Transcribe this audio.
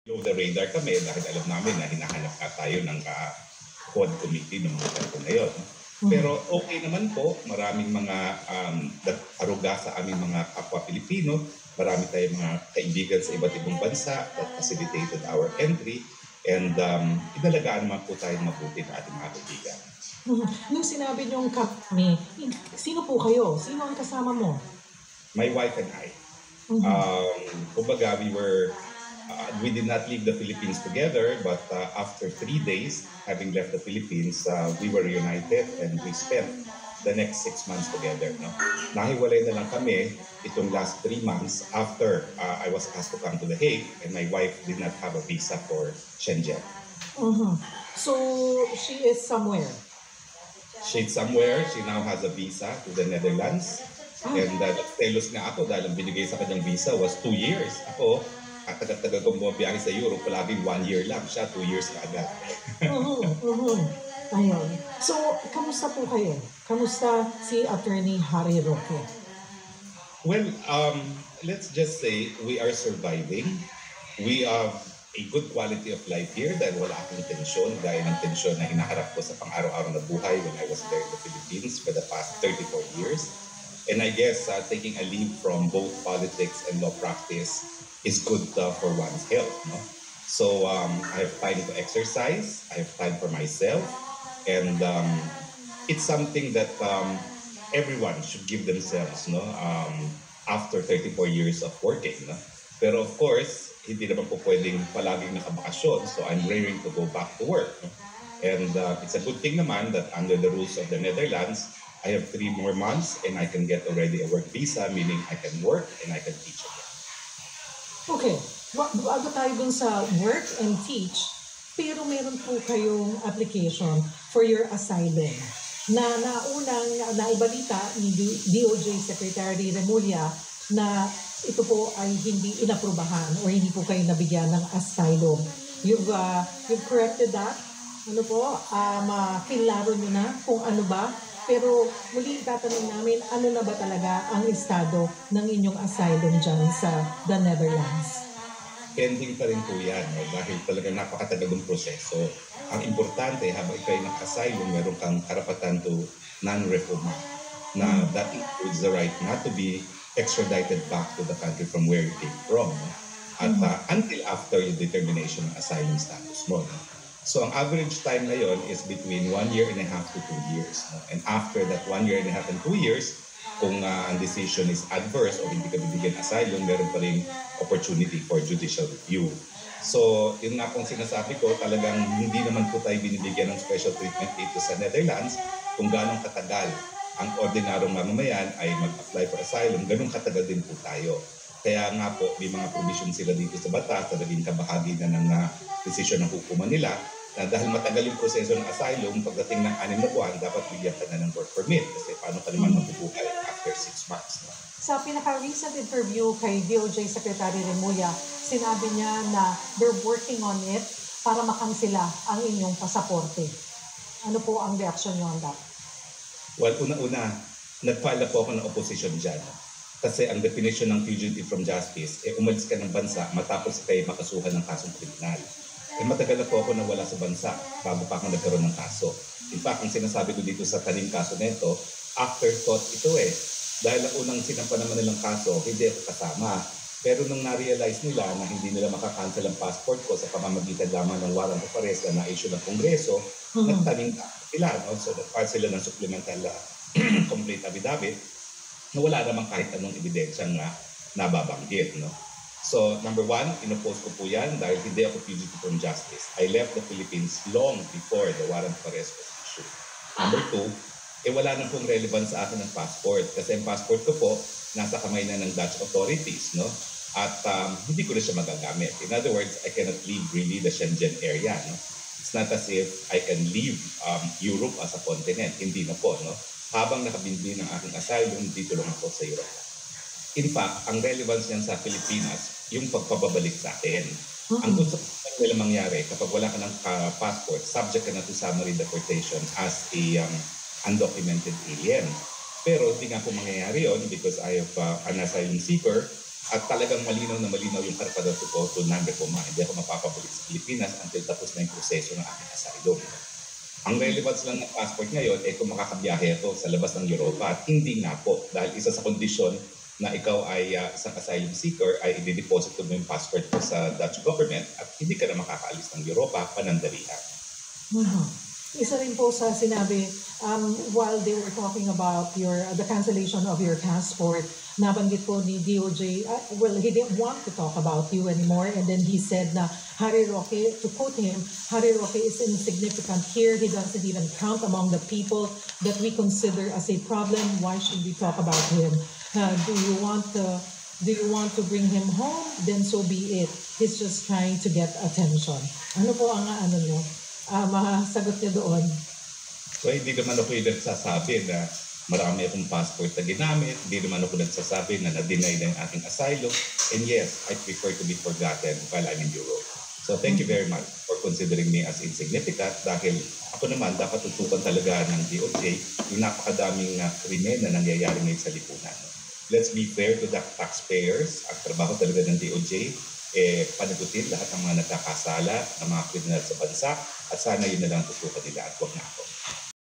Below the radar kami dahil alam namin na hinahanap ka tayo ng Quad Committee ng mga kanto na yun. Pero okay naman po, maraming mga aruga sa aming mga kapwa Pilipino, marami tayong mga kaibigan sa iba't ibang bansa that facilitated our entry, and inalagaan naman po tayong mabuti ng ating mga kaibigan. Nung sinabi niyong kami, sino po kayo? Sino ang kasama mo? My wife and I. Kumbaga, we did not leave the Philippines together, but after 3 days, having left the Philippines, we were reunited and we spent the next 6 months together. No? Nahiwalay na lang kami itong last 3 months after I was asked to come to The Hague and my wife did not have a visa for Shenzhen. So, she is somewhere? She's somewhere. She now has a visa to the Netherlands. And nagtelos nga ako dahil ang binigay sa kanyang visa was 2 years. Ako, tagal-tagal kong bumabiyahe sa Europe, palaging 1 year lang. Siya, 2 years na agad. Ayun. So, kamusta po kayo? Kamusta si Attorney Harry Roque? Well, let's just say we are surviving. We have a good quality of life here dahil wala akong tensyon, gaya ng tensyon na hinaharap ko sa pang-araw-araw na buhay when I was there in the Philippines for the past 34 years. And I guess taking a leave from both politics and law practice is good for one's health. No? So I have time to exercise, I have time for myself, and it's something that everyone should give themselves, no? After 34 years of working. No? Pero of course, hindi naman po pwedeng palaging nakabakasyon, so I'm raring to go back to work. No? And it's a good thing naman that under the rules of the Netherlands, I have 3 more months and I can get already a work visa, meaning I can work and I can teach again. Okay, bago tayo dun sa work and teach, pero meron po kayong application for your asylum na naunang naibalita ni DOJ Secretary Remulla na ito po ay hindi inaprubahan o hindi po kayo nabigyan ng asylum. You've corrected that? Ano po? Kinlaro nyo na kung ano ba? Pero muli tatanong namin, ano na ba talaga ang estado ng inyong asylum dyan sa the Netherlands? Pending pa rin po yan, no? Dahil talagang napakatagal ng proseso. Ang importante, habang ikaw ay naka-asylum, meron kang karapatan to non-refoulement, na that includes the right not to be extradited back to the country from where you came from. No? At until after your determination ng asylum status mo. No? So ang average time na yon is between 1.5 years to 2 years. No? And after that 1.5 years and 2 years, kung ang decision is adverse o hindi ka bibigyan asylum, meron pa rin opportunity for judicial review. So yun nga pong sinasabi ko, talagang hindi naman po tayo binibigyan ng special treatment dito sa Netherlands kung gano'ng katagal ang ordinaryong mamamayan ay mag-apply for asylum, gano'ng katagal din po tayo. Kaya nga po, may mga provision sila dito sa batas na naging kabahagi na ng desisyon ng hukuman nila na dahil matagal yung proseso ng asylum, pagdating ng 6 na buwan, dapat bigyan ka na ng work permit kasi paano ka naman mabubuhay after 6 months. No? Sa pinaka-recent interview kay DOJ Secretary Remulla, sinabi niya na they're working on it para makansela ang inyong pasaporte. Ano po ang reaction niyo on that? Well, una-una, nag-file po ako ng opposition dyan. Kasi ang definition ng fugitive from justice, umalis ka ng bansa matapos kayo makasuhan ng kasong kriminal. Matagal na po ako nawala sa bansa bago pa ako nagkaroon ng kaso. In fact, ang sinasabi ko dito sa taning kaso nito, afterthought ito Dahil ang unang sinampa naman nilang kaso, hindi ako kasama. Pero nung na-realize nila na hindi nila makakancel ang passport ko sa pamamagitan lamang ng warrant of arrest na na-issue ng Kongreso, nagtaning sila. No? So, nag-file sila ng supplemental complete affidavit na wala namang kahit anong ebidensyang nababanggit. No? So, number 1, inopost ko po yan dahil hindi ako fugitive from justice. I left the Philippines long before the warrant of arrest was issued. Number 2, wala na pong relevance sa akin ng passport kasi ang passport ko po nasa kamay na ng Dutch authorities, no? At hindi ko na siya magagamit. In other words, I cannot leave really the Shenzhen area, no? It's not as if I can leave Europe as a continent. Hindi na po, no? Habang nakabindi ng aking asylum, dito lang ako sa Europe. In fact, ang relevance niyan sa Pilipinas, yung pagpababalik sa atin. Ang gusto nila mangyari, kapag wala ka ng passport, subject ka na to summary deportation as a undocumented alien. Pero hindi nga po mangyayari yun because I have an asylum seeker At talagang malinaw na malinaw yung karapatan ko to non-reforma. Hindi ako mapapabalik sa Pilipinas until tapos na yung proseso ng aking asylum. Ang relevance lang ng passport ngayon ay kung makakabiyahe ako sa labas ng Europa at hindi nga po dahil isa sa kondisyon na ikaw ay isang asylum seeker ay i-deposit mo yung passport ko sa Dutch government at hindi ka na makakaalis ng Europa panandalian. Isa rin po sa sinabi, while they were talking about the cancellation of your passport, nabanggit po ni DOJ, well, he didn't want to talk about you anymore, and then he said na Harry Roque, to quote him, Harry Roque is insignificant here, he doesn't even count among the people that we consider as a problem, why should we talk about him? Do you want to bring him home? Then so be it. He's just trying to get attention. Ano po ang masagot niya doon? So hindi naman ako yung nagsasabi na marami akong passport na ginamit, hindi naman ako nagsasabi na na-deny na yung aking asylum, and yes, I prefer to be forgotten while I'm in Europe. So thank you very much for considering me as insignificant dahil ako naman dapat tutukan talaga ng DOJ yung napakadaming krimen na nangyayari ngayon sa lipunan. Let's be fair to the taxpayers. Ang trabaho talaga ng DOJ panagutin lahat ng mga nagkakasala ng mga kriminal sa bansa at sana yun na lang tutukan nila at huwag na ako.